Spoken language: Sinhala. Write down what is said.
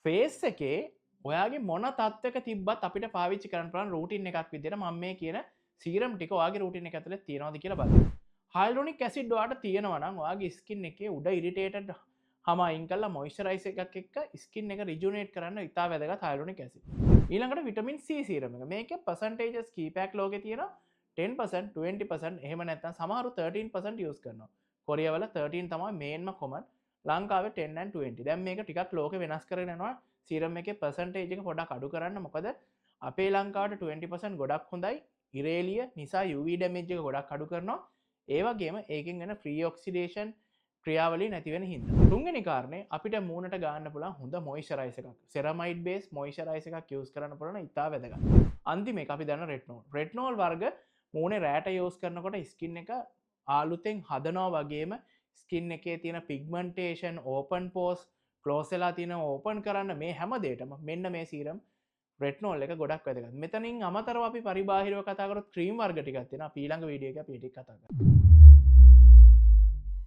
ෆේස් එකේ ඔයාගේ මොන තත්ත්වයක තිබ්බත් අපිට පාවිච්චි කරන්න පුළුවන් රූටින් එකක් විදිහට මම මේ කියන සීරම් ටික ඔයාගේ රූටින් එක ඇතුලේ තියනවාද කියලා බලන්න. හයිලුරොනික් ඇසිඩ් ඔයාට තියෙනවා නම් ඔයාගේ ස්කින් එකේ උඩ ඉරිටේටඩ් හම අයින් කරලා මොයිස්චරයිස් එකක් එක්ක ස්කින් එක රිජුනේට් කරන්න ඉතා වැදගත් හයිලුරොනික් ඇසිඩ්. ඊළඟට විටමින් C සීරම් එක. මේකේ percentages කීපයක් ලෝකේ තියෙනවා. 10%, 20%, එහෙම නැත්නම් සමහරු 13% යූස් කරනවා. කොරියා වල 13 තමයි මේන්ම කොමන්. ලංකාවේ 10 and 20. දැන් මේක ටිකක් ලෝකෙ වෙනස් කරගෙන යනවා. සීරම් එකේ percentage එක පොඩක් අඩු කරන්න. මොකද අපේ ලංකාවට 20% ගොඩක් හොඳයි. ඉරේලිය නිසා UV damage එක ගොඩක් අඩු කරනවා. ඒ වගේම ඒකෙන් වෙන free oxidation ක්‍රියාවලිය නැති වෙන හින්දා. තුන්වෙනි කාරණේ අපිට මූණට ගන්න පුළුවන් හොඳ මොයිස්චරයිසර් එකක්. සෙරමයිඩ් බේස් මොයිස්චරයිසර් එකක් යූස් කරන්න පුළුවන් ඉතා වැදගත්. අන්තිම එක අපි දන්න රෙට්නෝල්. රෙට්නෝල් වර්ග මූණේ රෑට යූස් කරනකොට ස්කින් එක ආලුතෙන් හදනවා වගේම ස්කින් එකේ තියෙන පිග්මන්ටේෂන්, ඕපන් පෝස්, ක්ලෝස් වෙලා තියෙන ඕපන් කරන්න මේ හැම දෙයකම මෙන්න මේ සීරම් රෙට්නෝල් එක ගොඩක් වැදගත්. මෙතනින් අමතරව අපි පරිබාහිරව කතා කරොත් ක්‍රීම් වර්ග ටිකක් තියෙනවා. අපි ඊළඟ වීඩියෝ එකේ අපි ඒක කතා කරමු.